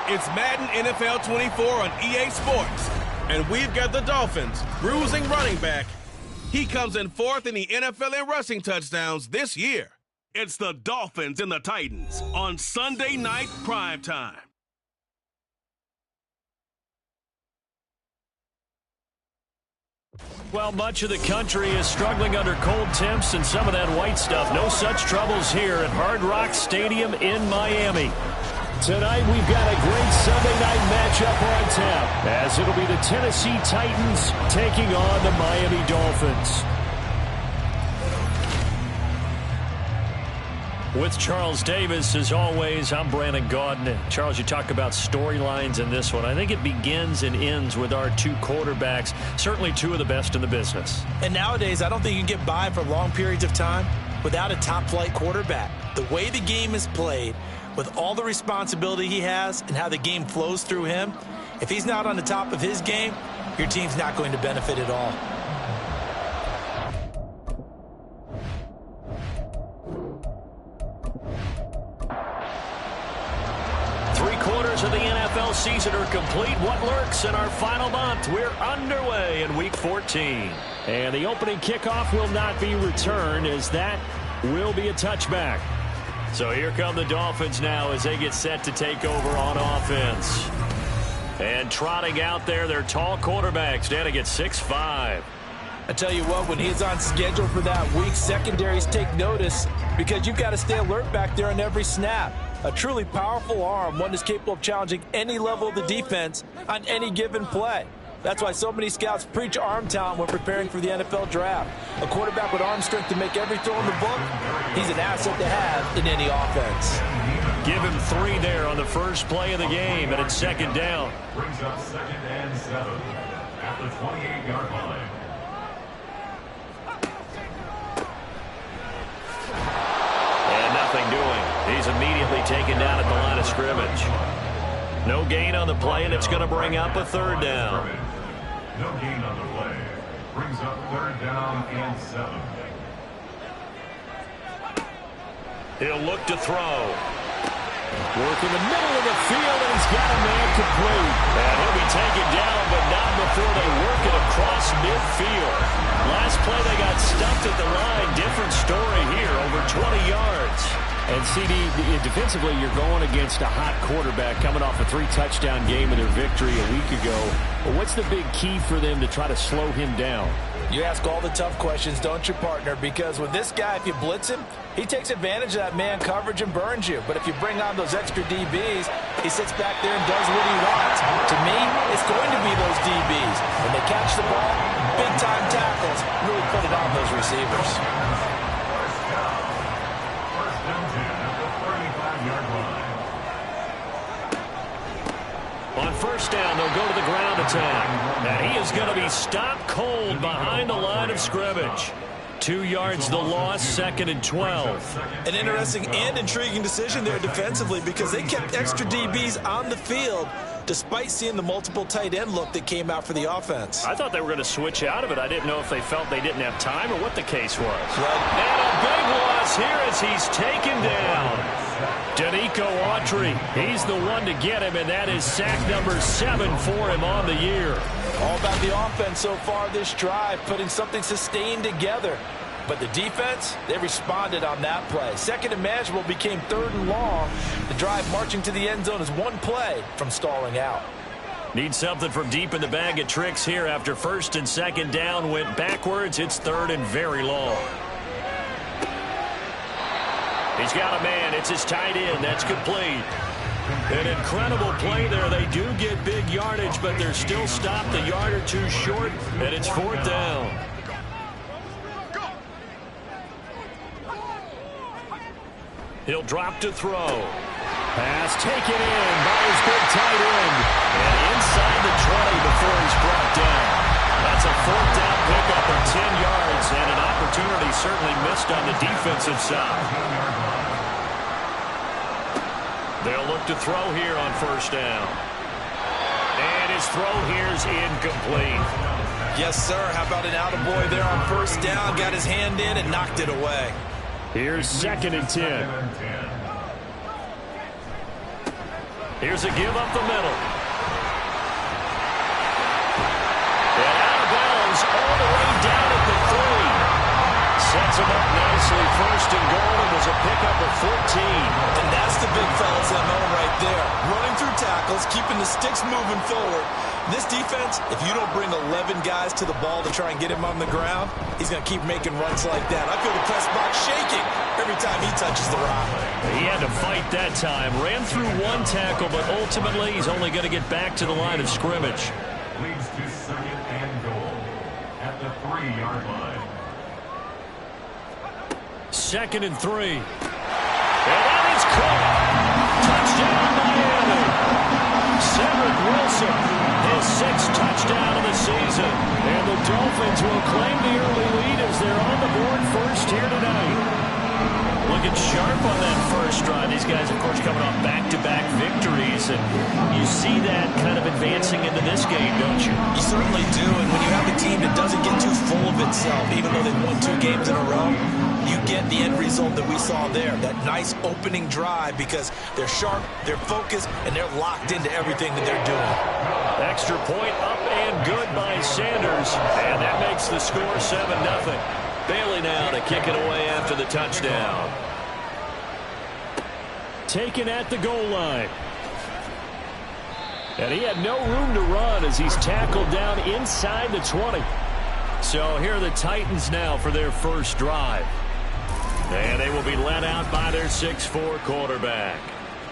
It's Madden NFL 24 on EA Sports. And we've got the Dolphins, bruising running back. He comes in fourth in the NFL in rushing touchdowns this year. It's the Dolphins and the Titans on Sunday Night Primetime. Well, much of the country is struggling under cold temps and some of that white stuff. No such troubles here at Hard Rock Stadium in Miami. Tonight, we've got a great Sunday night matchup on tap, as it'll be the Tennessee Titans taking on the Miami Dolphins. With Charles Davis, as always, I'm Brandon Gaudin. Charles, you talk about storylines in this one. I think it begins and ends with our two quarterbacks, certainly two of the best in the business. And nowadays, I don't think you can get by for long periods of time without a top-flight quarterback. The way the game is played, with all the responsibility he has and how the game flows through him, if he's not on the top of his game, your team's not going to benefit at all. Three-quarters of the NFL season are complete. What lurks in our final month? We're underway in Week 14. And the opening kickoff will not be returned, as that will be a touchback. So here come the Dolphins now as they get set to take over on offense. And trotting out there, their tall quarterback standing at 6'5". I tell you what, when he's on schedule for that week, secondaries take notice because you've got to stay alert back there on every snap. A truly powerful arm, one that's capable of challenging any level of the defense on any given play. That's why so many scouts preach arm talent when preparing for the NFL draft. A quarterback with arm strength to make every throw in the book, he's an asset to have in any offense. Give him 3 there on the first play of the game, and it's second down. Brings up 2nd and 7 at the 28-yard line. And nothing doing. He's immediately taken down at the line of scrimmage. No gain on the play, and it's going to bring up a 3rd down. No gain on the play. Brings up 3rd down and 7. He'll look to throw. Work in the middle of the field, and he's got a man complete. And he'll be taken down, but not before they work it across midfield. Last play, they got stuffed at the line. Different story here, over 20 yards. And, CD, defensively, you're going against a hot quarterback coming off a 3-touchdown game in their victory a week ago. But what's the big key for them to try to slow him down? You ask all the tough questions, don't you, partner? Because with this guy, if you blitz him, he takes advantage of that man coverage and burns you. But if you bring on those extra DBs, he sits back there and does what he wants. To me, it's going to be those DBs. When they catch the ball, big-time tackles, really put it on those receivers. On first down, they'll go to the ground attack. And he is going to be stopped cold behind the line of scrimmage. 2 yards the loss, 2nd and 12. An interesting and intriguing decision there defensively because they kept extra DBs on the field despite seeing the multiple tight end look that came out for the offense. I thought they were going to switch out of it. I didn't know if they felt they didn't have time or what the case was. And a big loss here as he's taken down. Danico Autry, he's the one to get him, and that is sack number 7 for him on the year. All about the offense so far this drive, putting something sustained together. But the defense, they responded on that play. 2nd and manageable became 3rd and long. The drive marching to the end zone is 1 play from stalling out. Need something from deep in the bag of tricks here after 1st and 2nd down went backwards. It's 3rd and very long. He's got a man. It's his tight end. That's complete. An incredible play there. They do get big yardage, but they're still stopped a yard or 2 short, and it's 4th down. He'll drop to throw. Pass taken in by his big tight end. And inside the 20 before he's brought down. That's a 4th down pickup of 10 yards, and an opportunity certainly missed on the defensive side. They'll look to throw here on 1st down. And his throw here is incomplete. Yes, sir. How about an attaboy there on 1st down? Got his hand in and knocked it away. Here's 2nd and 10. Here's a give up the middle. And out of bounds all the way down at the 3. Sets him up nicely. First and goal. It was a pickup of 14. And that's the big fella's MO right there. Running through tackles, keeping the sticks moving forward. This defense, if you don't bring 11 guys to the ball to try and get him on the ground, he's going to keep making runs like that. I feel the press box shaking every time he touches the rock. He had to fight that time. Ran through one tackle, but ultimately he's only going to get back to the line of scrimmage. Leads to second and goal at the 3-yard line. Second and 3. And that is caught. Touchdown, Miami. Cedric Wilson, his 6th touchdown of the season. And the Dolphins will claim the early lead as they're on the board first here tonight. Looking sharp on that first drive. These guys, of course, coming off back-to-back victories. And you see that kind of advancing into this game, don't you? You certainly do. And when you have a team that doesn't get too full of itself, even though they've won 2 games in a row, you get the end result that we saw there. That nice opening drive because they're sharp, they're focused, and they're locked into everything that they're doing. Extra point up and good by Sanders. And that makes the score 7-0. Bailey now to kick it away after the touchdown. Taken at the goal line. And he had no room to run as he's tackled down inside the 20. So here are the Titans now for their first drive. And they will be led out by their 6'4" quarterback.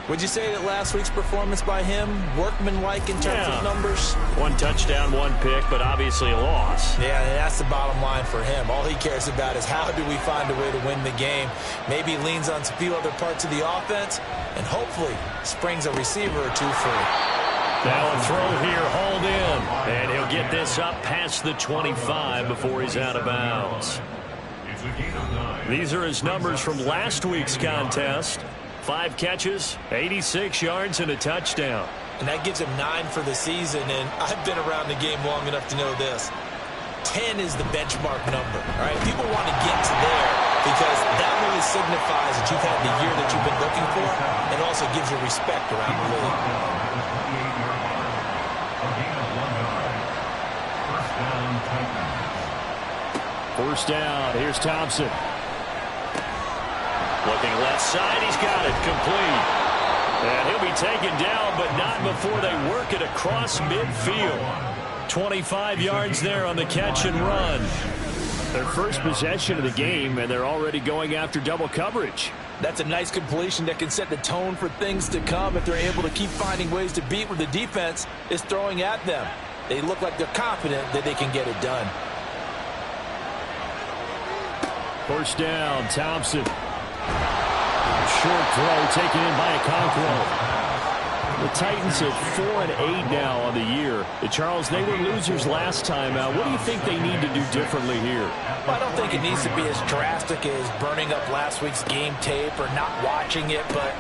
Would you say that last week's performance by him, workmanlike in terms of numbers? 1 touchdown, 1 pick, but obviously a loss. Yeah, and that's the bottom line for him. All he cares about is how do we find a way to win the game. Maybe leans on a few other parts of the offense, and hopefully springs a receiver or 2 free. Now a throw here, hauled in. And he'll get this up past the 25 before he's out of bounds. These are his numbers from last week's contest. 5 catches, 86 yards, and a touchdown. And that gives him 9 for the season, and I've been around the game long enough to know this. 10 is the benchmark number, all right? People want to get to there because that really signifies that you've had the year that you've been looking for and also gives you respect around the league. First down, here's Thompson. Looking left side, he's got it, complete. And he'll be taken down, but not before they work it across midfield. 25 yards there on the catch and run. Their first possession of the game, and they're already going after double coverage. That's a nice completion that can set the tone for things to come if they're able to keep finding ways to beat what the defense is throwing at them. They look like they're confident that they can get it done. First down, Thompson. Short throw taken in by Okonkwo. The Titans at 4-8 now on the year. Charles, they were losers last time out. What do you think they need to do differently here? Well, I don't think it needs to be as drastic as burning up last week's game tape or not watching it, but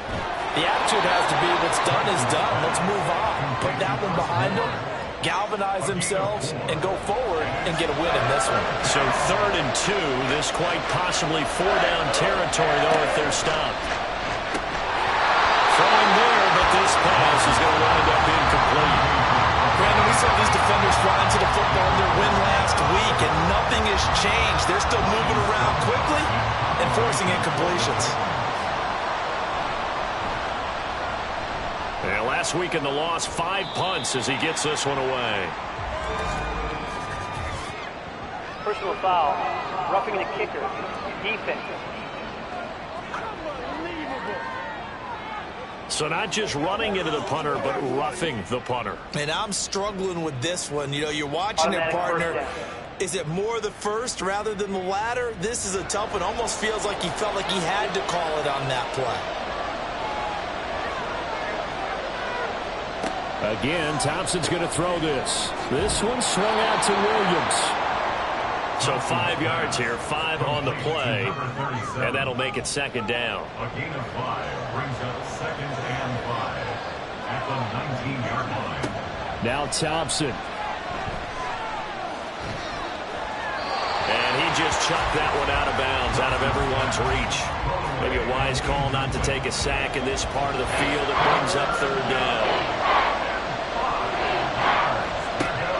the attitude has to be what's done is done. Let's move on. Put that one behind them, galvanize themselves, and go forward and get a win in this one. So 3rd and 2, this quite possibly 4-down territory, though, if they're stopped. Throwing there, but this pass is going to wind up incomplete. Brandon, we saw these defenders flying to the football in their win last week, and nothing has changed. They're still moving around quickly and forcing incompletions. And last week in the loss, 5 punts as he gets this one away. Personal foul, roughing the kicker, defense. So not just running into the punter, but roughing the punter. And I'm struggling with this one. You know, you're watching your partner. Is it more the first rather than the latter? This is a tough one. Almost feels like he felt like he had to call it on that play. Again, Thompson's going to throw this. This one swung out to Williams. So 5 yards here, 5 on the play, and that'll make it 2nd down. A gain of 5 brings up 2nd and 5 at the 19-yard line. Now Thompson. And he just chucked that one out of bounds, out of everyone's reach. Maybe a wise call not to take a sack in this part of the field. It brings up third down.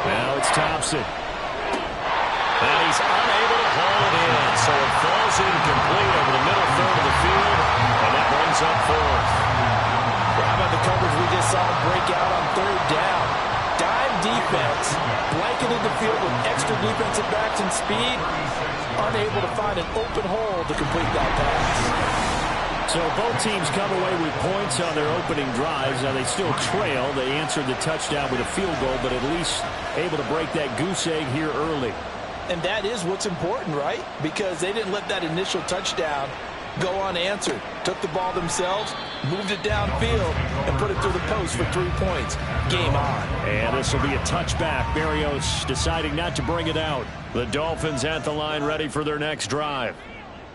Now it's Thompson. And he's unable to haul it in, so it falls incomplete over the middle third of the field, and that brings up fourth. How about the coverage we just saw him break out on third down? Dime defense, blanketed the field with extra defensive backs and speed, unable to find an open hole to complete that pass. So both teams come away with points on their opening drives. Now they still trail. They answered the touchdown with a field goal, but at least able to break that goose egg here early. And that is what's important, right? Because they didn't let that initial touchdown go unanswered. Took the ball themselves, moved it downfield, and put it through the post for 3 points. Game on. And this will be a touchback. Berrios deciding not to bring it out. The Dolphins at the line ready for their next drive.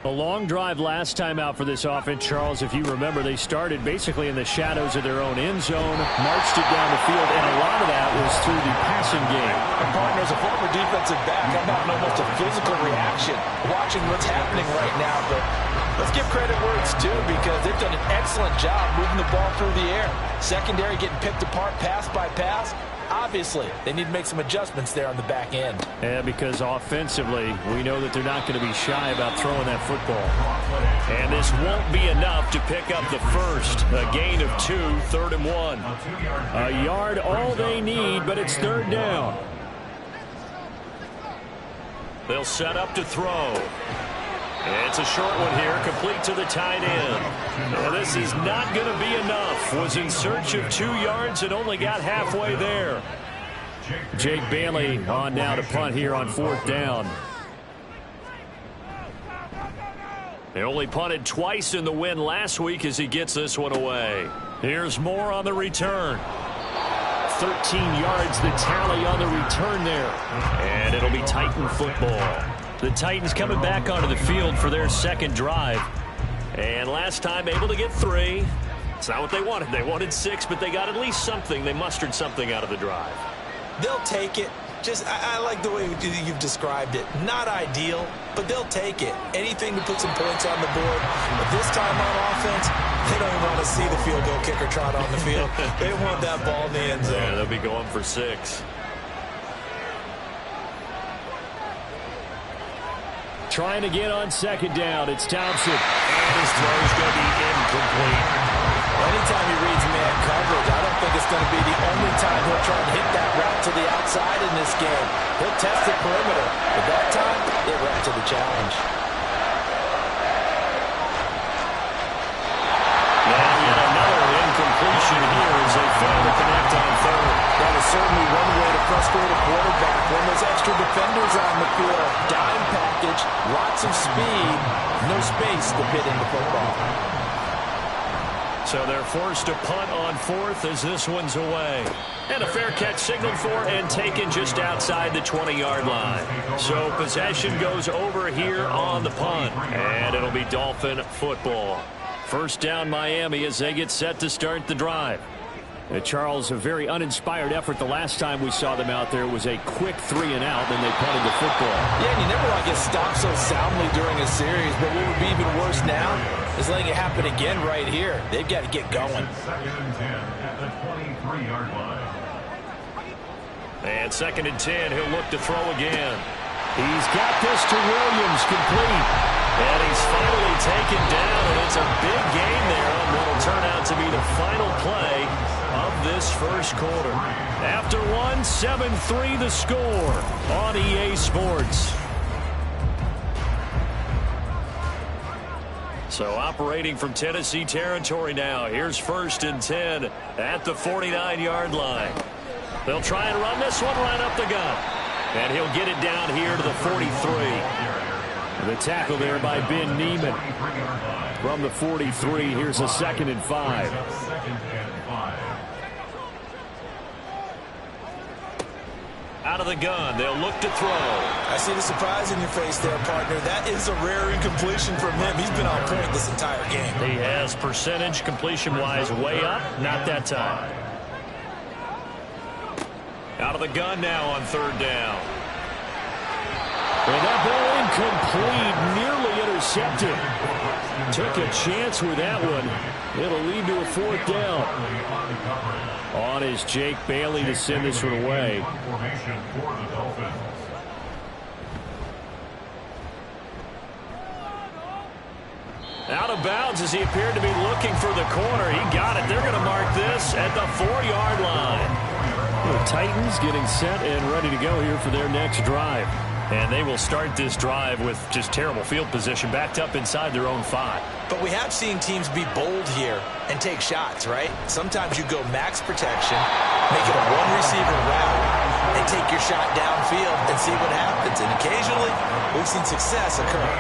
A long drive last time out for this offense, Charles. If you remember, they started basically in the shadows of their own end zone, marched it down the field, and a lot of that was through the passing game. And partner, as a former defensive back, I'm having almost a physical reaction watching what's happening right now. But let's give credit where it's due, because they've done an excellent job moving the ball through the air. Secondary getting picked apart pass by pass. Obviously, they need to make some adjustments there on the back end. Yeah, because offensively, we know that they're not going to be shy about throwing that football. And this won't be enough to pick up the first. A gain of 2, 3rd and 1. A yard all they need, but it's third down. They'll set up to throw. It's a short one here, complete to the tight end. Now, this is not going to be enough. Was in search of 2 yards and only got halfway there. Jake Bailey on now to punt here on 4th down. They only punted twice in the win last week as he gets this one away. Here's more on the return. 13 yards the tally on the return there. And it'll be Titan football. The Titans coming back onto the field for their second drive. And last time able to get 3. It's not what they wanted. They wanted 6, but they got at least something. They mustered something out of the drive. They'll take it. I like the way you've described it. Not ideal, but they'll take it. Anything to put some points on the board. But this time on offense, they don't even want to see the field goal kicker trot on the field. They want that ball in the end zone. Yeah, they'll be going for 6. Trying to get on second down. It's Thompson. And his throw's going to be incomplete. Anytime he reads man coverage, I don't think it's going to be the only time he'll try and hit that route to the outside in this game. He'll test the perimeter, but that time, they were up to the challenge. Now yet another incompletion here as they fail to connect on third. That is certainly one way to frustrate a quarterback when there's extra defenders on the field. Dime package, lots of speed, no space to fit into football. So they're forced to punt on 4th as this one's away. And a fair catch signaled for and taken just outside the 20-yard line. So possession goes over here on the punt. And it'll be Dolphin football. First down Miami as they get set to start the drive. Charles, a very uninspired effort the last time we saw them out there. It was a quick 3 and out, then they punted the football. Yeah, and you never want to get stopped so soundly during a series, but what would be even worse now is letting it happen again right here. They've got to get going. 2nd and 10 at the 23-yard line. And 2nd and 10, he'll look to throw again. He's got this to Williams, complete. And he's finally taken down, and it's a big gain there on what will turn out to be the final play of this first quarter. After 1, 7-3 the score on EA Sports. So operating from Tennessee territory now. Here's 1st and 10 at the 49-yard line. They'll try and run this one right up the gut. And he'll get it down here to the 43. The tackle there by Ben Neiman. From the 43, here's a 2nd and 5. Out of the gun, they'll look to throw. I see the surprise in your face there, partner. That is a rare incompletion from him. He's been on point this entire game. He has percentage completion-wise way up. Not that time. Out of the gun now on 3rd down. And that ball intercepted. Took a chance with that one. It'll lead to a 4th down. On is Jake Bailey to send this one away. Out of bounds as he appeared to be looking for the corner. He got it. They're going to mark this at the 4-yard line. The Titans getting set and ready to go here for their next drive. And they will start this drive with just terrible field position, backed up inside their own 5. But we have seen teams be bold here and take shots, right? Sometimes you go max protection, make it a one-receiver route, and take your shot downfield and see what happens. And occasionally, we've seen success occur.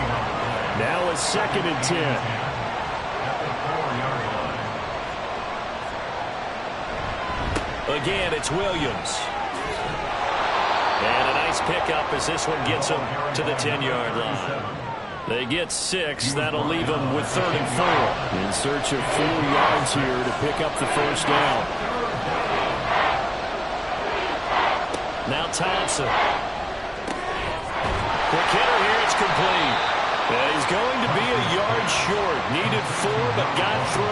Now it's 2nd and 10. Again, it's Williams. And a nice pickup as this one gets them to the 10-yard line. They get 6. That'll leave them with 3rd and 4. In search of 4 yards here to pick up the 1st down. Now Thompson. Quick hitter here. It's complete. He's going to be a yard short. Needed 4, but got 3.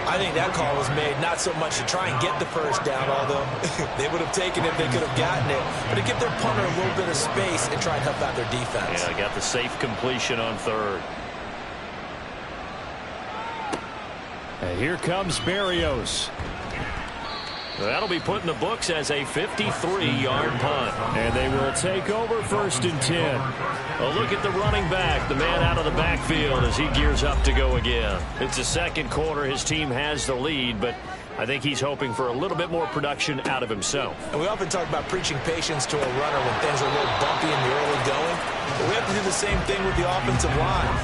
I think that call was made not so much to try and get the 1st down, although they would have taken it if they could have gotten it, but to give their punter a little bit of space and try and help out their defense. Yeah, got the safe completion on 3rd. And here comes Berrios. That'll be put in the books as a 53-yard punt. And they will take over 1st and 10. A look at the running back, the man out of the backfield as he gears up to go again. It's the 2nd quarter. His team has the lead, but I think he's hoping for a little bit more production out of himself. And we often talk about preaching patience to a runner when things are a little bumpy in the early going. But we have to do the same thing with the offensive line.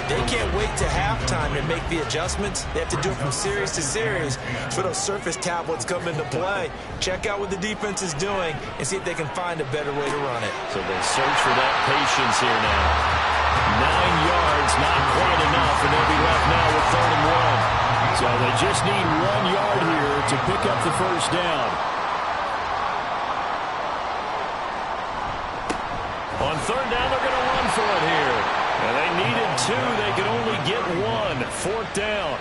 They can't wait to halftime to make the adjustments. They have to do it from series to series for those surface tablets come into play. Check out what the defense is doing and see if they can find a better way to run it. So they search for that patience here now. 9 yards, not quite enough, and they'll be left now with 3rd and 1. So they just need 1 yard here to pick up the 1st down. On 3rd down, they're going to run for it here. And they needed 2. They could only get 1. 4th down.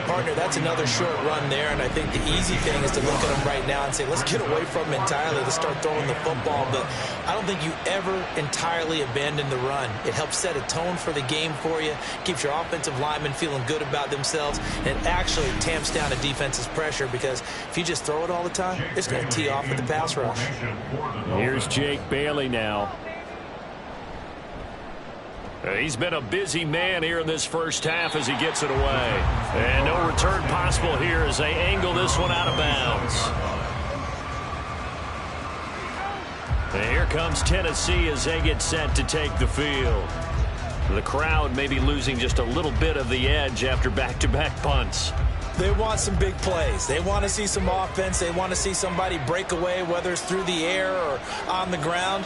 Partner, that's another short run there, and I think the easy thing is to look at them right now and say, let's get away from them entirely. Let's start throwing the football. But I don't think you ever entirely abandon the run. It helps set a tone for the game for you, keeps your offensive linemen feeling good about themselves, and it actually tamps down a defense's pressure because if you just throw it all the time, it's going to tee off with the pass rush. Here's Jake Bailey now. He's been a busy man here in this 1st half as he gets it away. And no return possible here as they angle this one out of bounds. And here comes Tennessee as they get set to take the field. The crowd may be losing just a little bit of the edge after back-to-back punts. They want some big plays. They want to see some offense. They want to see somebody break away, whether it's through the air or on the ground.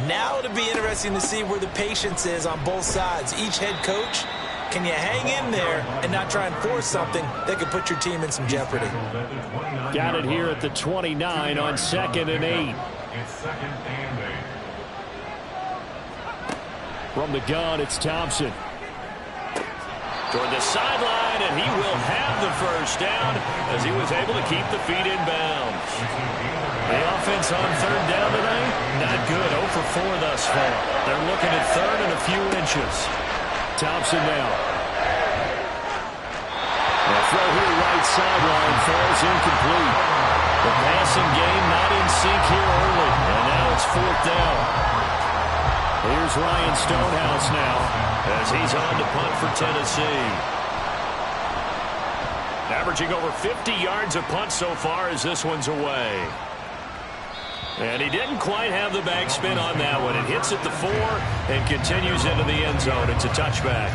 Now it'll be interesting to see where the patience is on both sides. Each head coach, can you hang in there and not try and force something that could put your team in some jeopardy? Got it here at the 29 on 2nd and 8. From the gun, it's Thompson. Toward the sideline, and he will have the 1st down as he was able to keep the feet in bounds. The offense on 3rd down tonight, not good. 0 for 4 thus far. They're looking at 3rd and a few inches. Thompson now. The throw here right sideline falls incomplete. The passing game not in sync here early, and now it's 4th down. Here's Ryan Stonehouse now as he's on to punt for Tennessee. Averaging over 50 yards a punt so far as this one's away. And he didn't quite have the backspin on that one. It hits at the 4 and continues into the end zone. It's a touchback.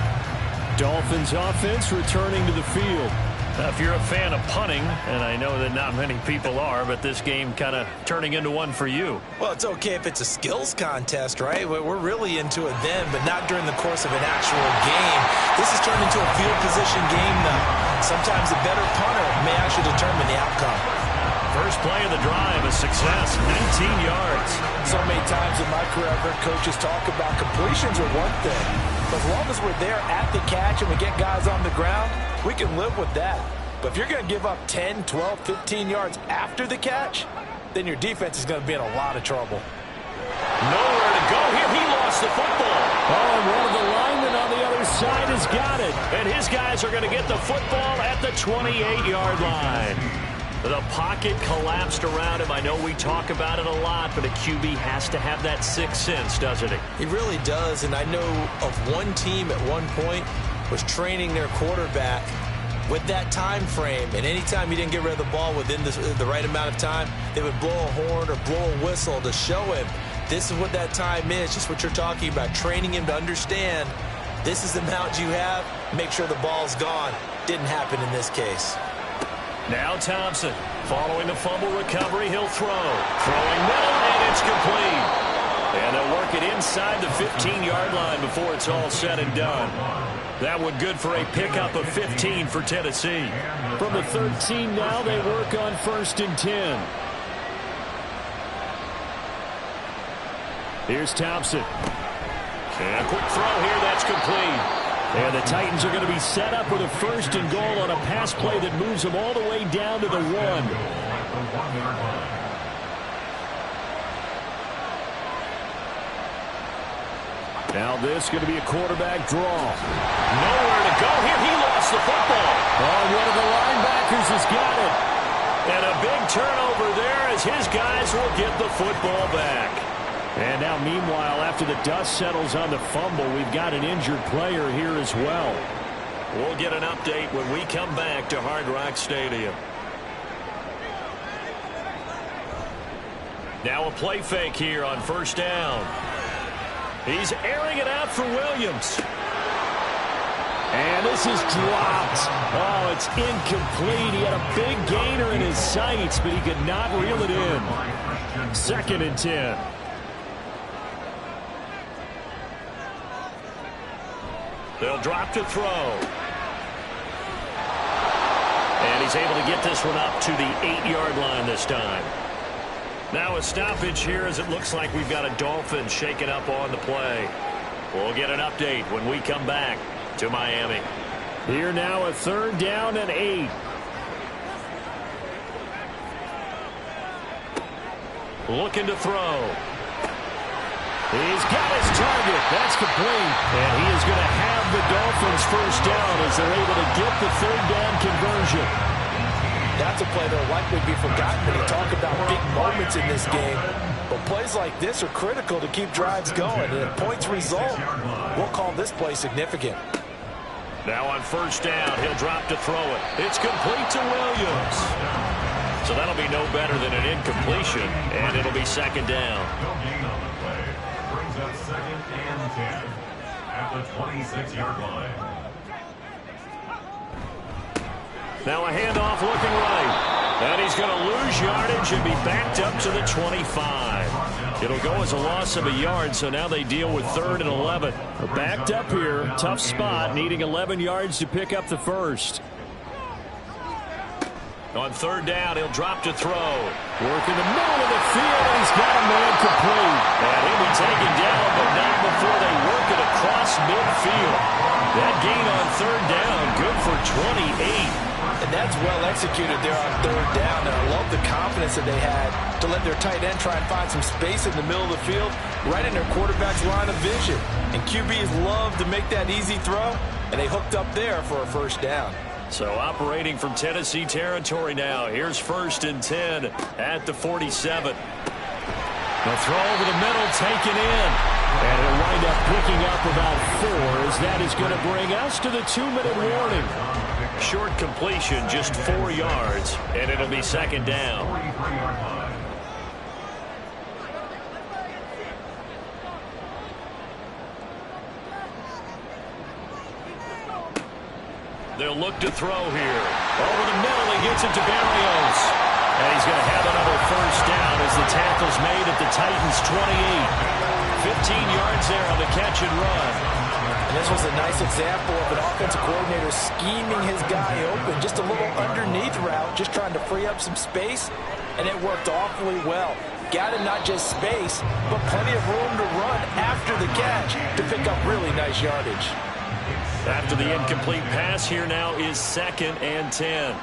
Dolphins offense returning to the field. Now, if you're a fan of punting, and I know that not many people are, but this game kind of turning into one for you. Well, it's okay if it's a skills contest, right? We're really into it then, but not during the course of an actual game. This has turned into a field position game now. Sometimes a better punter may actually determine the outcome. First play of the drive, a success, 19 yards. So many times in my career, I've heard coaches talk about completions are one thing, As long as we're there at the catch and we get guys on the ground, we can live with that. But if you're going to give up 10, 12, 15 yards after the catch, then your defense is going to be in a lot of trouble. Nowhere to go here. He lost the football. Oh, and one of the linemen on the other side has got it. And his guys are going to get the football at the 28-yard line. The pocket collapsed around him. I know we talk about it a lot, but a QB has to have that sixth sense, doesn't he? He really does, and I know of one team at one point was training their quarterback with that time frame, and anytime he didn't get rid of the ball within the right amount of time, they would blow a horn or blow a whistle to show him this is what that time is, just what you're talking about, training him to understand this is the amount you have, make sure the ball's gone. Didn't happen in this case. Now Thompson, following the fumble recovery, he'll throw. Throwing middle, and it's complete. And they'll work it inside the 15-yard line before it's all said and done. That one good for a pickup of 15 for Tennessee. From the 13 now, they work on 1st and 10. Here's Thompson. And a quick throw here, that's complete. And the Titans are going to be set up with a 1st and goal on a pass play that moves them all the way down to the 1. Now this is going to be a quarterback draw. Nowhere to go here. He lost the football. Oh, one of the linebackers has got it. And a big turnover there as his guys will get the football back. And now, meanwhile, after the dust settles on the fumble, we've got an injured player here as well. We'll get an update when we come back to Hard Rock Stadium. Now a play fake here on 1st down. He's airing it out for Williams. And this is dropped. Oh, it's incomplete. He had a big gainer in his sights, but he could not reel it in. 2nd and 10. They'll drop to throw. And he's able to get this one up to the 8-yard line this time. Now a stoppage here as it looks like we've got a Dolphins shaking up on the play. We'll get an update when we come back to Miami. Here now a 3rd down and 8. Looking to throw. He's got his target. That's complete. And he is going to have the Dolphins 1st down as they're able to get the 3rd down conversion. That's a play that will likely be forgotten when you talk about big moments in this game. But plays like this are critical to keep drives going. And if points result, we'll call this play significant. Now on 1st down, he'll drop to throw it. It's complete to Williams. So that'll be no better than an incompletion, and it'll be 2nd down. Up 2nd and 10 at the 26-yard line. Now a handoff looking right. And he's going to lose yardage and be backed up to the 25. It'll go as a loss of a yard, so now they deal with 3rd and 11. Backed up here, tough spot, needing 11 yards to pick up the 1st. On 3rd down, he'll drop to throw. Work in the middle of the field, and he's got a man complete. And he'll be taken down, but not before they work it across midfield. That gain on 3rd down, good for 28. And that's well executed there on 3rd down. And I love the confidence that they had to let their tight end try and find some space in the middle of the field, right in their quarterback's line of vision. And QBs love to make that easy throw, and they hooked up there for a 1st down. So operating from Tennessee territory now. Here's 1st and 10 at the 47. The throw over the middle taken in. And it'll wind up picking up about 4 as that is going to bring us to the 2-minute warning. Short completion, just 4 yards, and it'll be 2nd down. They'll look to throw here. Over the middle, he gets it to Berrios. And he's going to have another 1st down as the tackle's made at the Titans' 28. 15 yards there on the catch and run. And this was a nice example of an offensive coordinator scheming his guy open. Just a little underneath route, just trying to free up some space, and it worked awfully well. Got him not just space, but plenty of room to run after the catch to pick up really nice yardage. After the incomplete pass, here now is 2nd and 10.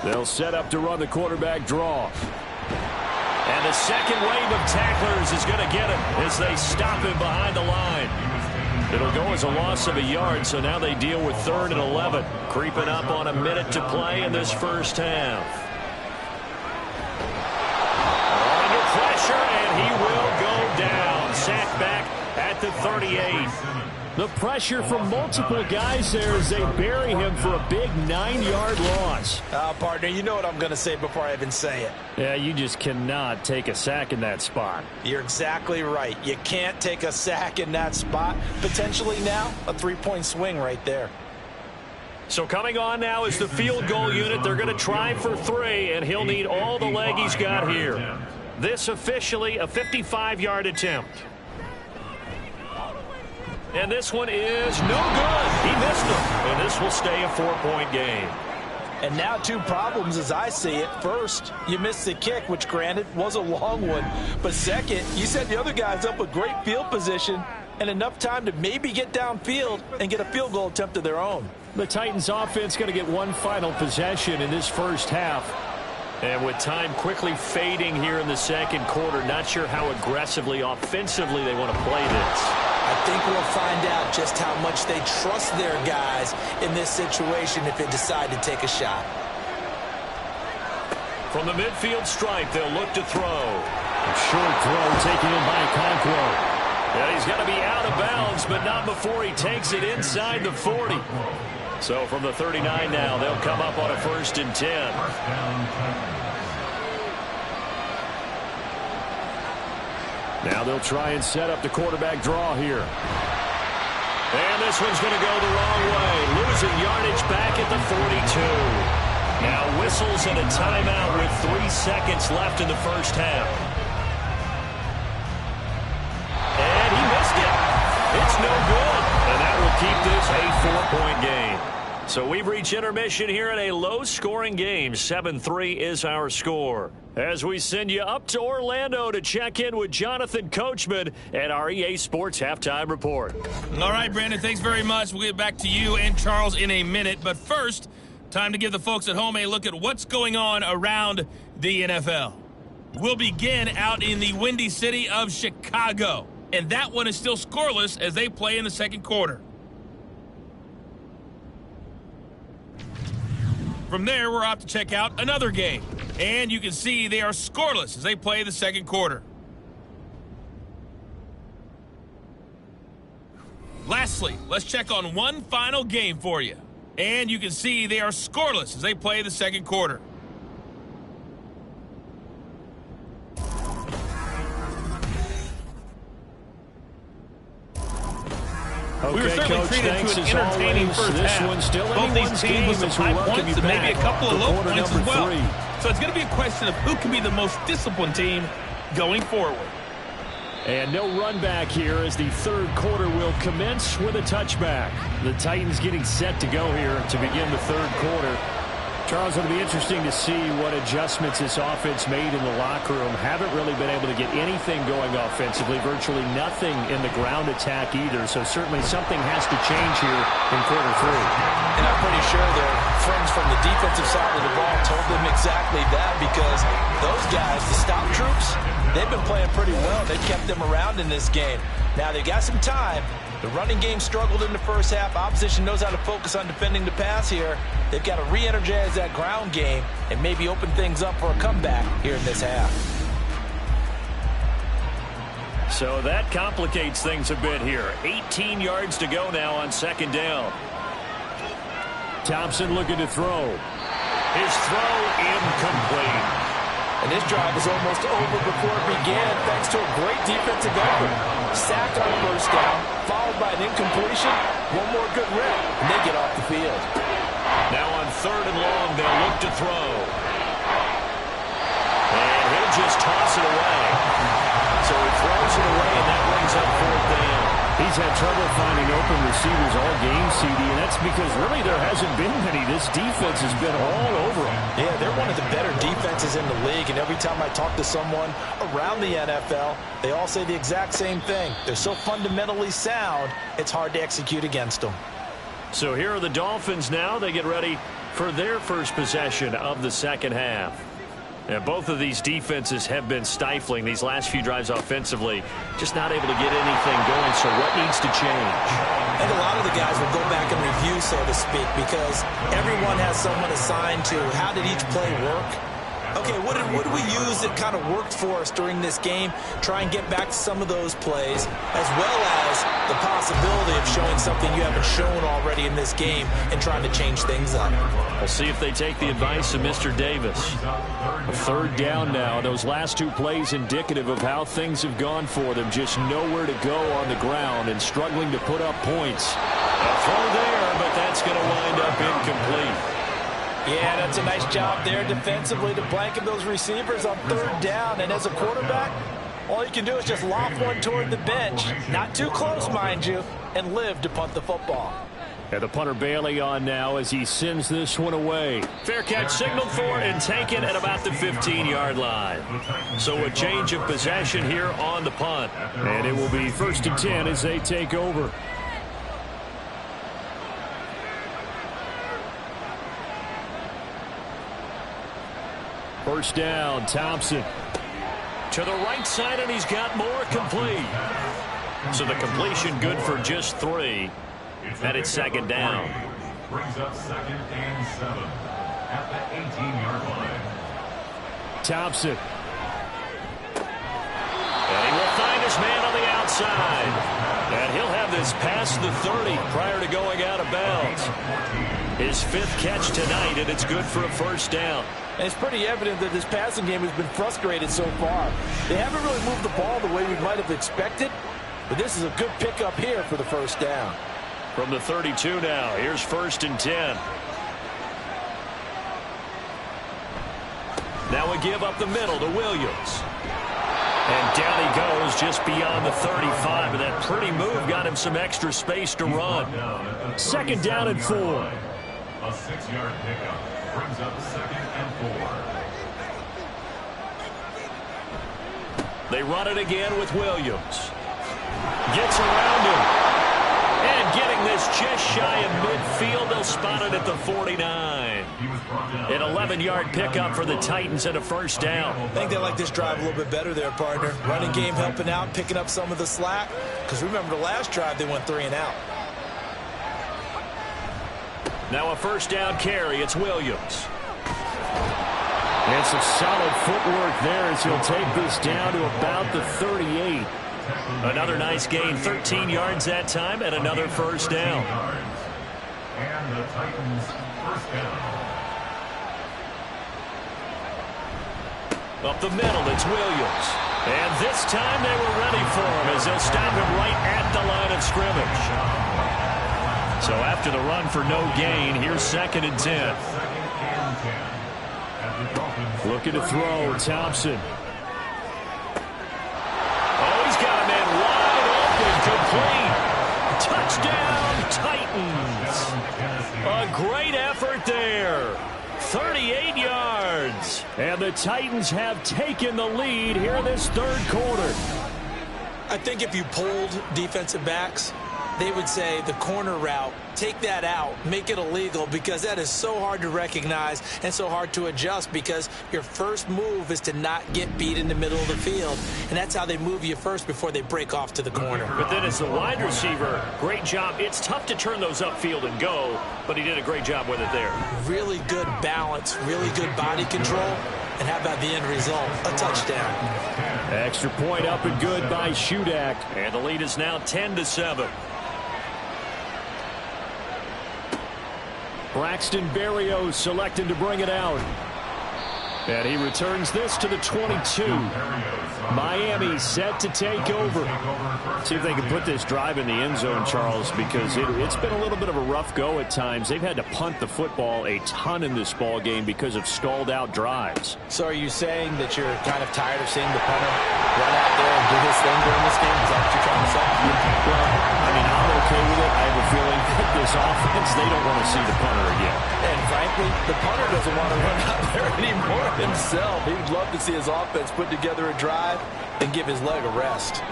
They'll set up to run the quarterback draw. And the second wave of tacklers is going to get him as they stop him behind the line. It'll go as a loss of a yard, so now they deal with 3rd and 11. Creeping up on a minute to play in this first half. Under pressure, and he will go down. Sacked back at the 38. The pressure from multiple guys there as they bury him for a big 9-yard loss. Partner, you know what I'm going to say before I even say it. Yeah, you just cannot take a sack in that spot. You're exactly right. You can't take a sack in that spot. Potentially now, a 3-point swing right there. So coming on now is the field goal unit. They're going to try for 3, and he'll need all the leg he's got here. This officially a 55-yard attempt. And this one is no good. He missed him. And this will stay a 4-point game. And now 2 problems as I see it. First, you missed the kick, which granted was a long one. But second, you set the other guys up with great field position and enough time to maybe get downfield and get a field goal attempt of their own. The Titans offense going to get one final possession in this first half. And with time quickly fading here in the second quarter, not sure how aggressively, offensively they want to play this. I think we'll find out just how much they trust their guys in this situation if they decide to take a shot. From the midfield stripe, they'll look to throw. A short throw taken in by Conquo. Yeah, he's got to be out of bounds, but not before he takes it inside the 40. So from the 39 now, they'll come up on a 1st and 10. Now they'll try and set up the quarterback draw here. And this one's going to go the wrong way. Losing yardage back at the 42. Now whistles and a timeout with 3 seconds left in the first half. And he missed it. It's no good. And that will keep this a 4-point game. So we've reached intermission here in a low-scoring game. 7-3 is our score. As we send you up to Orlando to check in with Jonathan Coachman at our EA Sports Halftime Report. All right, Brandon, thanks very much. We'll get back to you and Charles in a minute. But first, time to give the folks at home a look at what's going on around the NFL. We'll begin out in the windy city of Chicago. And that one is still scoreless as they play in the second quarter. From there, we're off to check out another game. And you can see they are scoreless as they play the second quarter. Lastly, let's check on one final game for you. And you can see they are scoreless as they play the second quarter. We were certainly Coach, treated to an entertaining first half. Both these teams with some high points and maybe a couple of low points as well. So it's going to be a question of who can be the most disciplined team going forward. And no run back here as the third quarter will commence with a touchback. The Titans getting set to go here to begin the third quarter. Charles, it'll be interesting to see what adjustments this offense made in the locker room. Haven't really been able to get anything going offensively, virtually nothing in the ground attack either. So certainly something has to change here in quarter 3. And I'm pretty sure their friends from the defensive side of the ball told them exactly that, because those guys, the stop troops, they've been playing pretty well. They've kept them around in this game. Now they got some time. The running game struggled in the first half. Opposition knows how to focus on defending the pass here. They've got to re-energize that ground game and maybe open things up for a comeback here in this half. So that complicates things a bit here. 18 yards to go now on second down. Thompson looking to throw. His throw incomplete. And this drive was almost over before it began thanks to a great defensive effort. Sacked on first down, followed by an incompletion. One more good rip, and they get off the field. Now on third and long, they'll look to throw. And he'll just toss it away. So he throws it away, and that brings up fourth down. He's had trouble finding open receivers all game, CD, and that's because really there hasn't been many. This defense has been all over them. Yeah, they're one of the better defenses in the league, and every time I talk to someone around the NFL, they all say the exact same thing. They're so fundamentally sound, it's hard to execute against them. So here are the Dolphins now. They get ready for their first possession of the second half. And both of these defenses have been stifling these last few drives offensively. Just not able to get anything going, so what needs to change? I think a lot of the guys will go back and review, so to speak, because everyone has someone assigned to how did each play work. Okay, what did we use that kind of worked for us during this game? Try and get back to some of those plays, as well as the possibility of showing something you haven't shown already in this game and trying to change things up. We'll see if they take the advice of Mr. Davis. A third down now. Those last two plays indicative of how things have gone for them. Just nowhere to go on the ground and struggling to put up points. A throw there, but that's going to wind up incomplete. Yeah, that's a nice job there defensively to blanket those receivers on third down. And as a quarterback, all you can do is just lob one toward the bench. Not too close, mind you, and live to punt the football. And the punter Bailey on now as he sends this one away. Fair catch signaled for and taken at about the 15-yard line. So a change of possession here on the punt. And it will be 1st and 10 as they take over. First down, Thompson. To the right side, and he's got more complete. So the completion good for just 3. And it's second down. Brings up 2nd and 7 at the 18-yard line. Thompson. And he will find his man on the outside. And he'll have this past the 30 prior to going out of bounds. His 5th catch tonight, and it's good for a first down. And it's pretty evident that this passing game has been frustrated so far. They haven't really moved the ball the way we might have expected, but this is a good pickup here for the first down. From the 32 now, here's 1st and 10. Now a give up the middle to Williams. And down he goes just beyond the 35, and that pretty move got him some extra space to run. 2nd down and 4. A 6-yard pickup brings up 2nd and 4. They run it again with Williams. Gets around him. And getting this just shy of midfield, they'll spot it at the 49. An 11-yard pickup for the Titans and a first down. I think they like this drive a little bit better there, partner. Running game helping out, picking up some of the slack. Because remember the last drive, they went 3 and out. Now a first down carry. It's Williams. And some solid footwork there as he'll take this down to about the 38. Another nice gain, 13 yards that time, and another first down. And the Titans first down. Up the middle, it's Williams. And this time they were ready for him as they'll stop him right at the line of scrimmage. So after the run for no gain, here's 2nd and 10. Looking to throw, Thompson. Oh, he's got a man wide open, complete. Touchdown, Titans. A great effort there. 38 yards. And the Titans have taken the lead here in this 3rd quarter. I think if you polled defensive backs, they would say the corner route, take that out, make it illegal, because that is so hard to recognize and so hard to adjust, because your first move is to not get beat in the middle of the field, and that's how they move you first before they break off to the corner. But then as the wide receiver, great job. It's tough to turn those upfield and go, but he did a great job with it there. Really good balance, really good body control, and how about the end result? A touchdown. Extra point up and good by Shudak, and the lead is now 10-7. Braxton Berrios selected to bring it out. And he returns this to the 22. Miami set to take over. See if they can put this drive in the end zone, Charles, because it's been a little bit of a rough go at times. They've had to punt the football a ton in this ball game because of stalled out drives. So are you saying that you're kind of tired of seeing the punter run out there and do his thing during this game? Is that what you're trying to say? Well, I mean, I'm okay with it. I have a feeling that this offense, they don't want to see the punter again. And frankly, the punter doesn't want to run out there anymore himself. He'd love to see his offense put together a drive and give his leg a rest.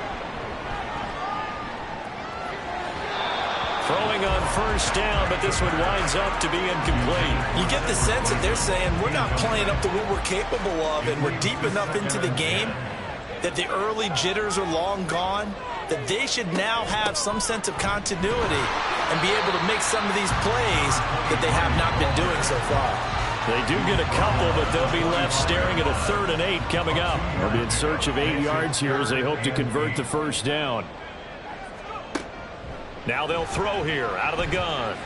Throwing on first down, but this one winds up to be incomplete. You get the sense that they're saying we're not playing up to what we're capable of, and we're deep enough into the game that the early jitters are long gone, that they should now have some sense of continuity and be able to make some of these plays that they have not been doing so far. They do get a couple, but they'll be left staring at a 3rd and 8 coming up. They'll be in search of 8 yards here as they hope to convert the first down. Now they'll throw here out of the gun.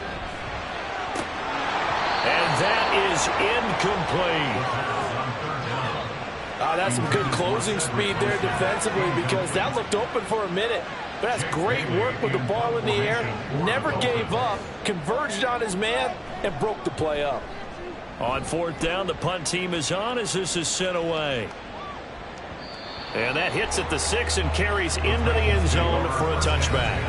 And that is incomplete. That's some good closing speed there defensively, because that looked open for a minute. But that's great work with the ball in the air. Never gave up, converged on his man, and broke the play up. On 4th down, the punt team is on as this is sent away. And that hits at the 6 and carries into the end zone for a touchback.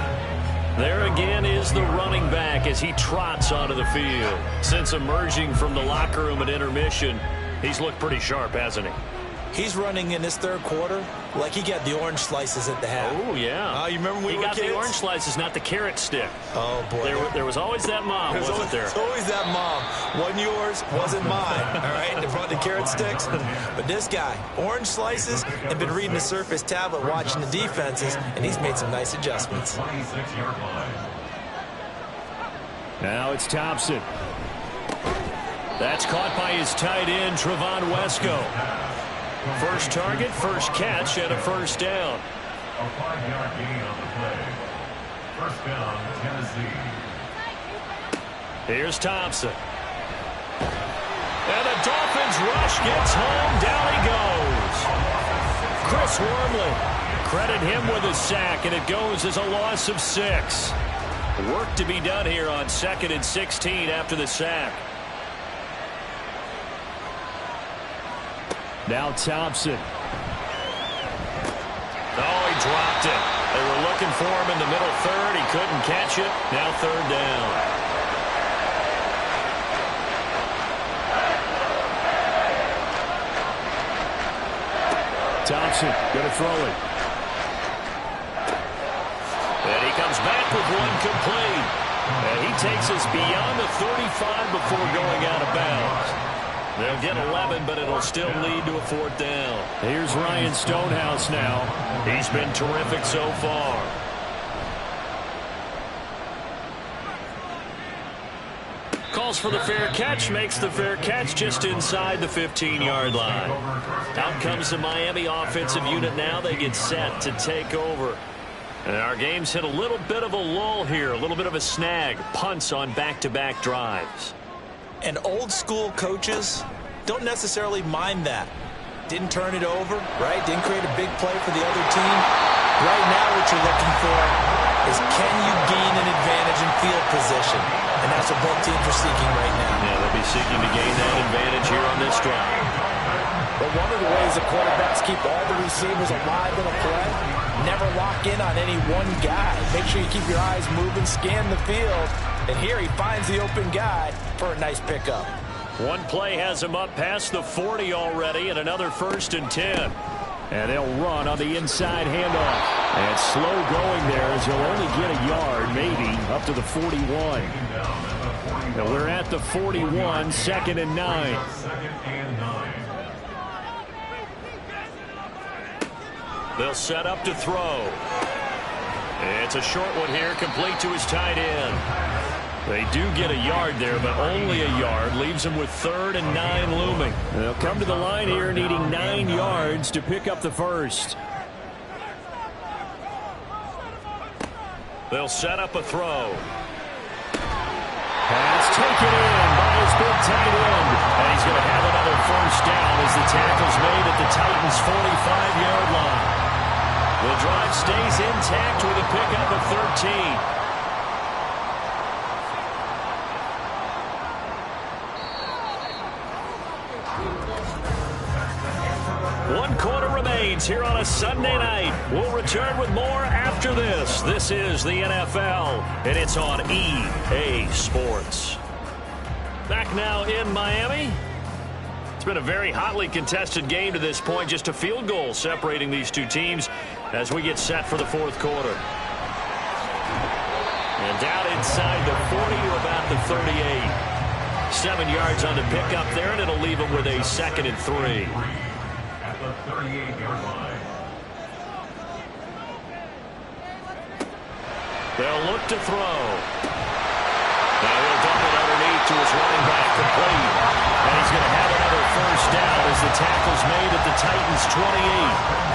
There again is the running back as he trots onto the field. Since emerging from the locker room at intermission, he's looked pretty sharp, hasn't he? He's running in this 3rd quarter like he got the orange slices at the half. Oh, yeah. You remember when he we got were kids? The orange slices, not the carrot stick. Oh, boy. There was always that mom, wasn't there? There's always that mom. Wasn't yours, wasn't mine. All right, they brought the carrot sticks. But this guy, orange slices, and been reading the Surface tablet, watching the defenses, and he's made some nice adjustments. Now it's Thompson. That's caught by his tight end, Trevon Wesco. First target, first catch, and a first down. A 5-yard gain on the play. First down, Tennessee. Here's Thompson. And the Dolphins rush gets home. Down he goes. Chris Wormley. Credit him with a sack, and it goes as a loss of 6. Work to be done here on 2nd and 16 after the sack. Now Thompson. Oh, he dropped it. They were looking for him in the middle 3rd. He couldn't catch it. Now 3rd down. Thompson going to throw it. And he comes back with one complete. And he takes us beyond the 35 before going out of bounds. They'll get 11, but it'll still lead to a 4th down. Here's Ryan Stonehouse now. He's been terrific so far. Calls for the fair catch, makes the fair catch just inside the 15-yard line. Out comes the Miami offensive unit now. They get set to take over. And our game's hit a little bit of a lull here, a little bit of a snag. Punts on back-to-back drives. And old-school coaches don't necessarily mind that. Didn't turn it over, right? Didn't create a big play for the other team. Right now what you're looking for is, can you gain an advantage in field position? And that's what both teams are seeking right now. Yeah, they'll be seeking to gain that advantage here on this drive. But one of the ways that quarterbacks keep all the receivers alive in a play, never lock in on any one guy. Make sure you keep your eyes moving, scan the field. And here he finds the open guy for a nice pickup. One play has him up past the 40 already, and another 1st and 10. And they'll run on the inside handoff. And slow going there as he'll only get a yard, maybe, up to the 41. Now we're at the 41, 2nd and 9. They'll set up to throw. It's a short one here, complete to his tight end. They do get a yard there, but only a yard. Leaves them with 3rd and 9 looming. They'll come to the line here needing 9 yards to pick up the first. They'll set up a throw. Pass taken in by his big tight end. And he's going to have another first down as the tackle's made at the Titans' 45-yard line. The drive stays intact with a pickup of 13. One quarter remains here on a Sunday night. We'll return with more after this. This is the NFL, and it's on EA Sports. Back now in Miami. It's been a very hotly contested game to this point. Just a field goal separating these two teams as we get set for the fourth quarter. And down inside the 40 to about the 38. 7 yards on the pickup there, and it'll leave them with a 2nd and 3. At the 38-yard line. They'll look to throw. Now he'll dump it underneath to his running back, complete. And he's going to have another first down as the tackle's made at the Titans' 28.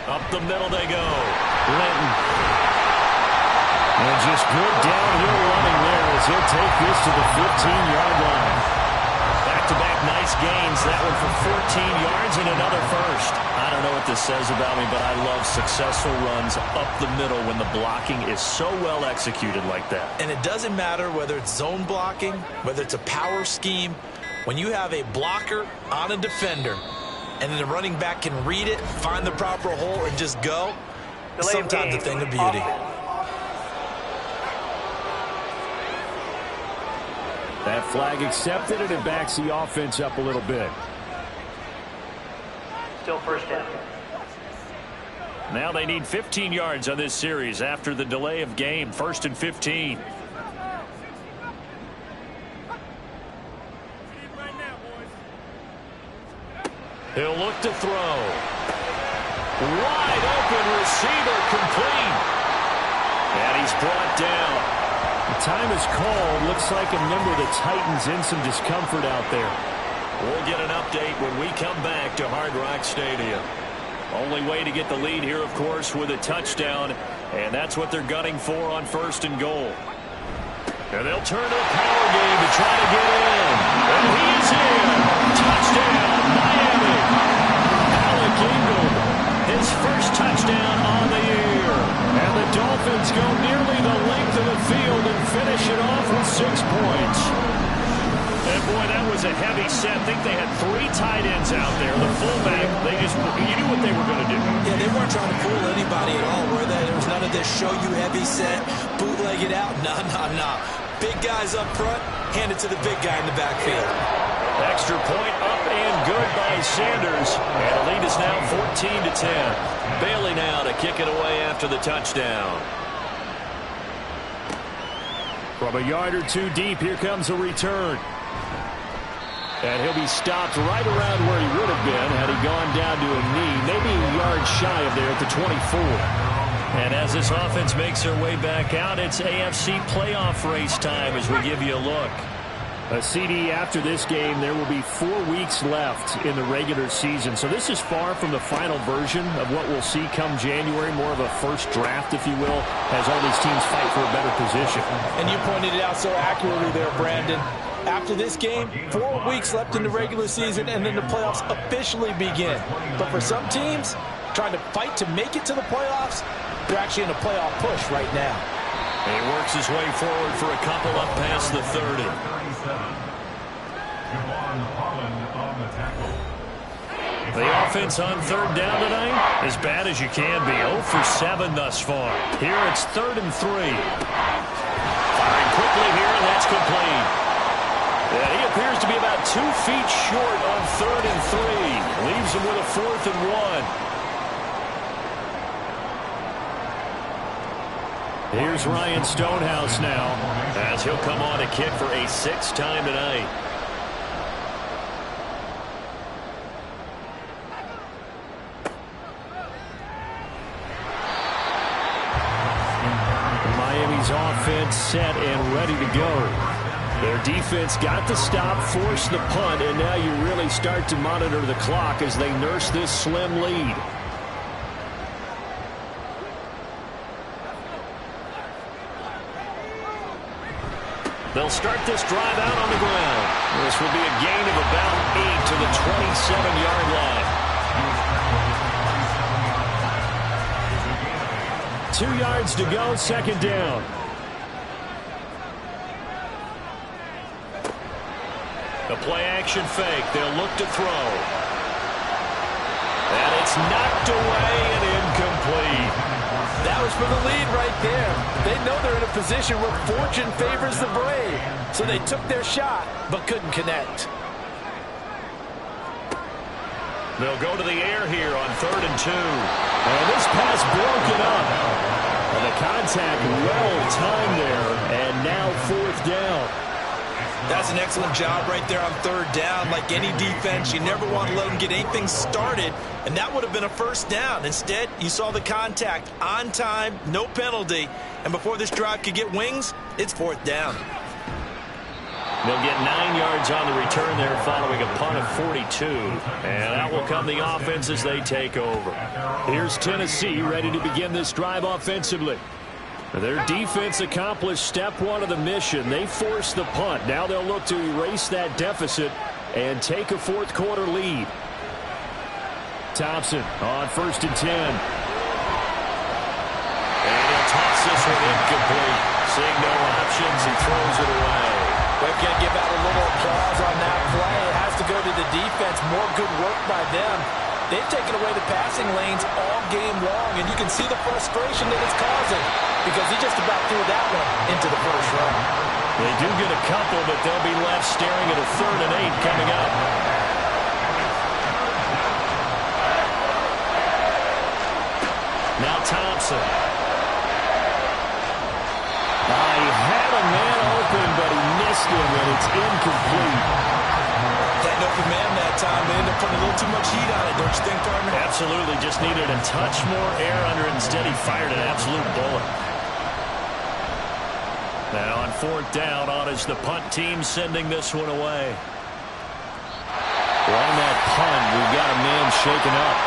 Up the middle they go. Linton. And just good downhill running there as he'll take this to the 15-yard line. Back-to-back nice gains. That one for 14 yards and another first. I don't know what this says about me, but I love successful runs up the middle when the blocking is so well executed like that. And it doesn't matter whether it's zone blocking, whether it's a power scheme. When you have a blocker on a defender and then the running back can read it, find the proper hole, and just go, it's sometimes a thing of beauty. That flag accepted, and it backs the offense up a little bit. Still first down. Now they need 15 yards on this series after the delay of game. 1st and 15. He'll look to throw. Wide open receiver, complete. And he's brought down. The time is called. Looks like a member of the Titans in some discomfort out there. We'll get an update when we come back to Hard Rock Stadium. Only way to get the lead here, of course, with a touchdown. And that's what they're gunning for on 1st and goal. And they'll turn to the power game to try to get in. And he is in. Touchdown, Miami. Alec Ingold, his first touchdown on the year. And the Dolphins go nearly the length of the field and finish it off with 6 points. And boy, that was a heavy set. I think they had 3 tight ends out there. The fullback, you knew what they were going to do. Yeah, they weren't trying to fool anybody at all, were they? There was none of this show you heavy set, bootleg it out. Nah. Big guys up front, hand it to the big guy in the backfield. Extra point up and good by Sanders. And the lead is now 14-10. Bailey now to kick it away after the touchdown. From a yard or 2 deep, here comes a return. And he'll be stopped right around where he would have been had he gone down to a knee, maybe a yard shy of there at the 24. And as this offense makes their way back out, it's AFC playoff race time as we give you a look. A CD after this game, there will be 4 weeks left in the regular season. So this is far from the final version of what we'll see come January, more of a first draft, if you will, as all these teams fight for a better position. And you pointed it out so accurately there, Brandon. After this game, 4 weeks left in the regular season, and then the playoffs officially begin. But for some teams, trying to fight to make it to the playoffs, they're actually in a playoff push right now. He works his way forward for a couple up past the 30. The offense on 3rd down tonight, as bad as you can be. 0 for 7 thus far. Here it's 3rd and 3. Firing quickly here, and that's complete. And he appears to be about 2 feet short on 3rd and 3. Leaves him with a 4th and 1. Here's Ryan Stonehouse now, as he'll come on to kick for a 6th time tonight. Miami's offense set and ready to go. Their defense got the stop, forced the punt, and now you really start to monitor the clock as they nurse this slim lead. They'll start this drive out on the ground. This will be a gain of about 8 to the 27-yard line. 2 yards to go, second down. The play-action fake. They'll look to throw. And it's knocked away and incomplete. That was for the lead right there. They know they're in a position where fortune favors the brave. So they took their shot, but couldn't connect. They'll go to the air here on 3rd and 2. And this pass broken up. And the contact well timed there. And now 4th down. That's an excellent job right there on 3rd down. Like any defense, you never want to let them get anything started, and that would have been a 1st down. Instead, you saw the contact on time, no penalty, and before this drive could get wings, it's 4th down. They'll get 9 yards on the return there following a punt of 42, and out will come the offense as they take over. Here's Tennessee ready to begin this drive offensively. Their defense accomplished step 1 of the mission. They forced the punt. Now they'll look to erase that deficit and take a 4th quarter lead. Thompson on 1st and 10. And he'll toss this one incomplete. Seeing no options, he throws it away. We've got to give out a little applause on that play. It has to go to the defense. More good work by them. They've taken away the passing lanes all game long, and you can see the frustration that it's causing because he just about threw that one into the first round. They do get a couple, but they'll be left staring at a 3rd and 8 coming up. Now Thompson. He had a man open, but he missed him, and it's incomplete. That open man that time, they ended up putting a little too much heat on it, don't you think, partner? Absolutely. Just needed a touch more air under it. Instead, he fired an absolute bullet. Now on 4th down, on is the punt team sending this one away. On that punt, we've got a man shaken up.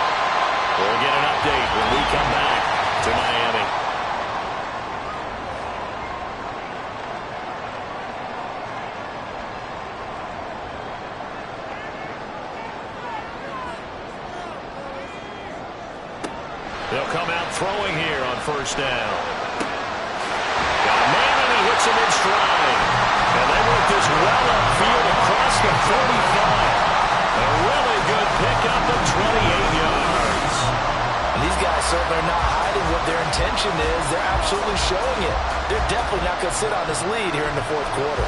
We'll get an update when we come back to Miami. They'll come out throwing here on 1st down. Got a man and he hits him in stride. And they work this well upfield across the 45. A really good pickup of 28 yards. And these guys certainly are not hiding what their intention is. They're absolutely showing it. They're definitely not going to sit on this lead here in the 4th quarter.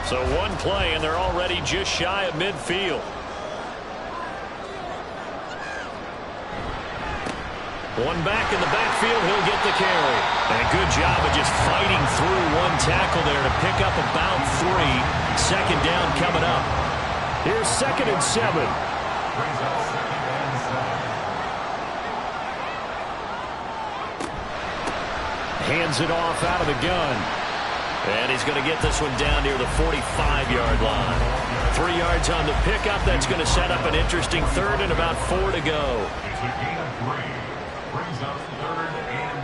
So one play, and they're already just shy of midfield. One back in the backfield, he'll get the carry. And good job of just fighting through one tackle there to pick up about 3. 2nd down coming up. Here's 2nd and 7. Hands it off out of the gun. And he's going to get this one down near the 45-yard line. 3 yards on the pickup. That's going to set up an interesting 3rd and about 4 to go. It's a gain of 3. Brings up 3rd and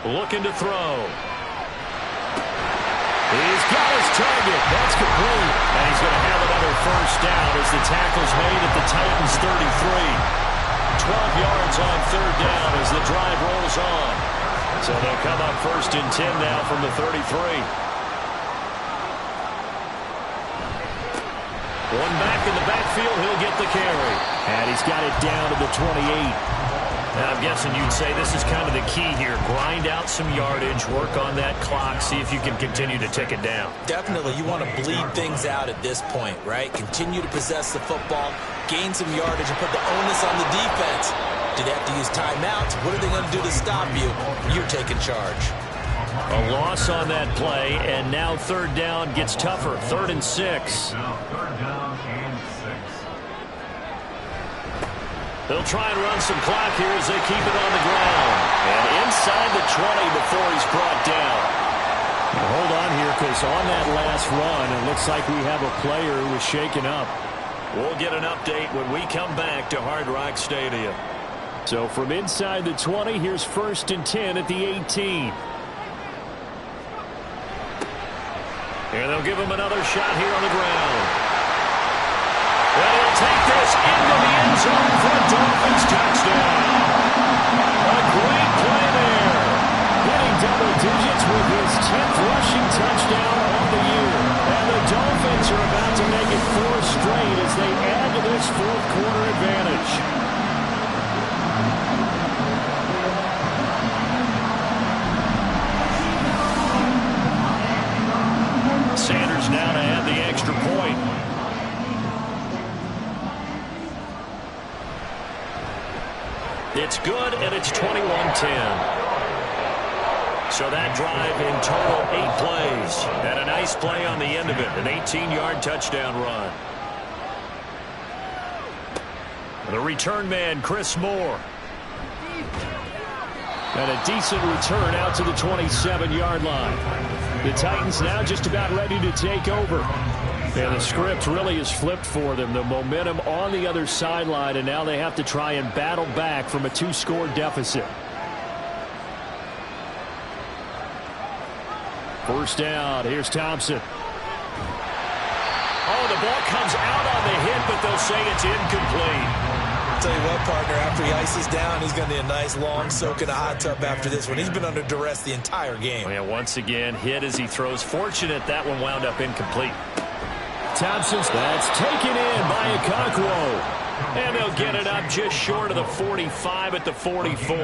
4. Looking to throw. He's got his target. That's complete. And he's going to have another 1st down as the tackle's made at the Titans' 33. 12 yards on 3rd down as the drive rolls on. So they'll come up 1st and 10 now from the 33. One back in the backfield, he'll get the carry. And he's got it down to the 28. Now I'm guessing you'd say this is kind of the key here. Grind out some yardage, work on that clock, see if you can continue to tick it down. Definitely, you want to bleed things out at this point, right? Continue to possess the football, gain some yardage, and put the onus on the defense. Do they have to use timeouts? What are they going to do to stop you? You're taking charge. A loss on that play, and now 3rd down gets tougher. 3rd and 6. Now 3rd down and 6. They'll try and run some clock here as they keep it on the ground. And inside the 20 before he's brought down. Now hold on here, because on that last run, it looks like we have a player who was shaken up. We'll get an update when we come back to Hard Rock Stadium. So from inside the 20, here's 1st and 10 at the 18. And they'll give him another shot here on the ground. And he'll take this into the end zone for a Dolphins touchdown. A great play there. Hitting double digits with his 10th rushing touchdown on the year. And the Dolphins are about to make it 4 straight as they add to this fourth-quarter advantage. Sanders now to add the extra point. It's good, and it's 21-10. So that drive in total 8 plays. And a nice play on the end of it, an 18-yard touchdown run. The return man, Chris Moore. And a decent return out to the 27-yard line. The Titans now just about ready to take over. And the script really is flipped for them. The momentum on the other sideline, and now they have to try and battle back from a 2-score deficit. First down. Here's Thompson. Oh, the ball comes out on the hit, but they'll say it's incomplete. I'll tell you what, partner, after he ices down, he's going to need a nice long soak in a hot tub after this one. He's been under duress the entire game. Yeah, once again, hit as he throws. Fortunate that one wound up incomplete. Thompson's that's taken in by Okonkwo. And they'll get it up just short of the 45 at the 44.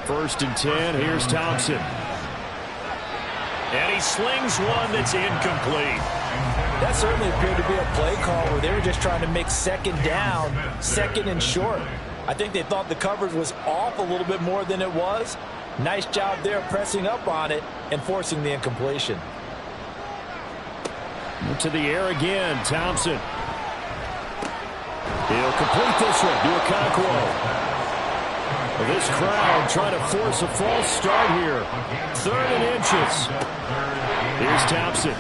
1st and 10, here's Thompson. And he slings one that's incomplete. That certainly appeared to be a play call where they were just trying to make 2nd down, 2nd and short. I think they thought the coverage was off a little bit more than it was. Nice job there pressing up on it and forcing the incompletion. To the air again, Thompson. He'll complete this one to Okonkwo. This crowd trying to force a false start here. 3rd and inches. Here's Thompson.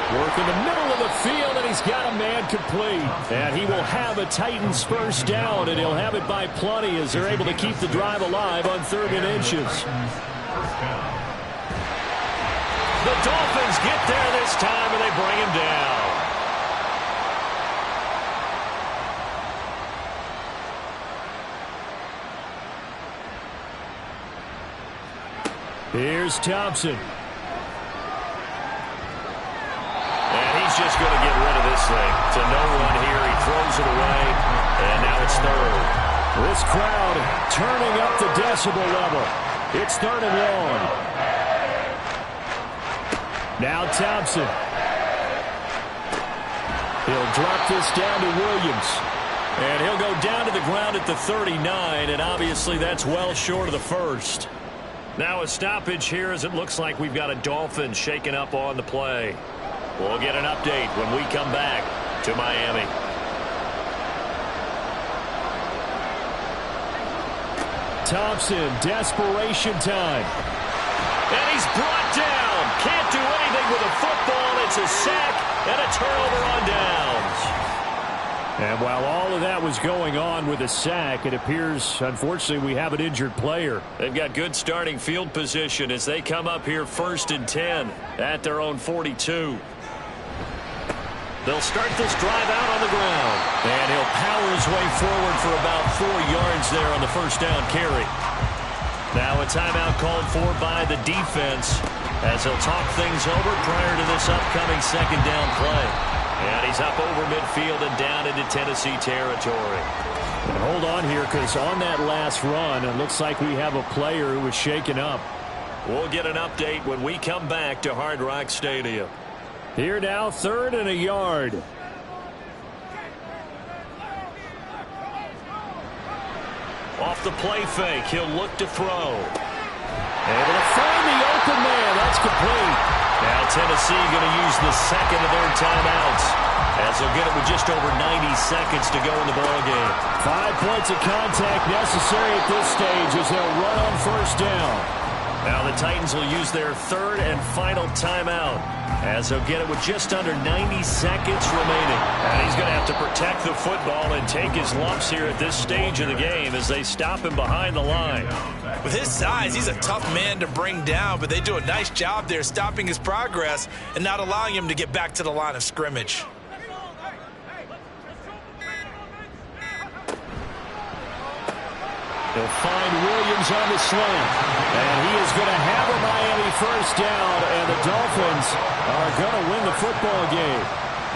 Work in the middle of the field, and he's got a man complete. And he will have a Titans first down, and he'll have it by plenty as they're able to keep the drive alive on 3rd and inches. The Dolphins get there this time, and they bring him down. Here's Thompson. He's just going to get rid of this thing. It's a no-run here. He throws it away, and now it's 3rd. This crowd turning up the decibel level. It's 3rd and long. Now Thompson. He'll drop this down to Williams. And he'll go down to the ground at the 39, and obviously that's well short of the 1st. Now a stoppage here as it looks like we've got a Dolphin shaking up on the play. We'll get an update when we come back to Miami. Thompson, desperation time. And he's brought down. Can't do anything with a football. It's a sack and a turnover on downs. And while all of that was going on with a sack, it appears, unfortunately, we have an injured player. They've got good starting field position as they come up here 1st and 10 at their own 42. They'll start this drive out on the ground. And he'll power his way forward for about 4 yards there on the first down carry. Now a timeout called for by the defense as he'll talk things over prior to this upcoming 2nd down play. And he's up over midfield and down into Tennessee territory. And hold on here, because on that last run, it looks like we have a player who was shaken up. We'll get an update when we come back to Hard Rock Stadium. Here now, 3rd and a yard. Off the play fake, he'll look to throw. Able to find the open man. That's complete. Now Tennessee going to use the 2nd of their timeouts as they'll get it with just over 90 seconds to go in the ballgame. 5 points of contact necessary at this stage as they'll run on 1st down. Now the Titans will use their third and final timeout as they'll get it with just under 90 seconds remaining. And he's going to have to protect the football and take his lumps here at this stage of the game as they stop him behind the line. With his size, he's a tough man to bring down, but they do a nice job there stopping his progress and not allowing him to get back to the line of scrimmage. They'll find Williams on the slant. And he is going to have a Miami first down, and the Dolphins are going to win the football game.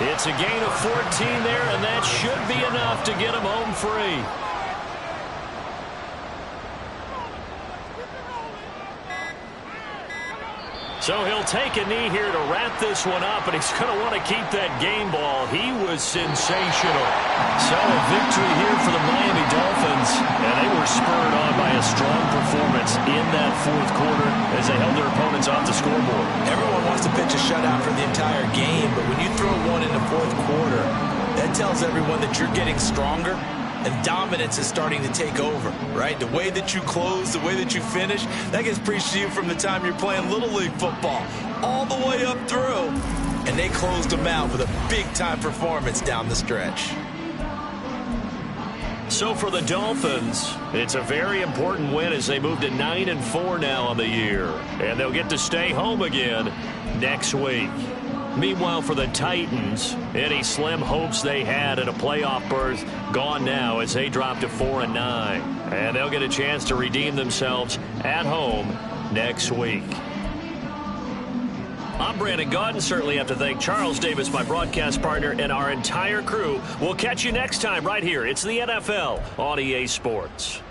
It's a gain of 14 there, and that should be enough to get them home free. So he'll take a knee here to wrap this one up, and he's going to want to keep that game ball. He was sensational. So a victory here for the Miami Dolphins, and they were spurred on by a strong performance in that fourth quarter as they held their opponents off the scoreboard. Everyone wants to pitch a shutout for the entire game, but when you throw one in the fourth quarter, that tells everyone that you're getting stronger. And dominance is starting to take over, right? The way that you close, the way that you finish, that gets preached to you from the time you're playing Little League football all the way up through. And they closed them out with a big-time performance down the stretch. So for the Dolphins, it's a very important win as they move to 9-4 now on the year. And they'll get to stay home again next week. Meanwhile, for the Titans, any slim hopes they had at a playoff berth gone now as they drop to 4-9. And they'll get a chance to redeem themselves at home next week. I'm Brandon Gaudin. Certainly have to thank Charles Davis, my broadcast partner, and our entire crew. We'll catch you next time right here. It's the NFL on EA Sports.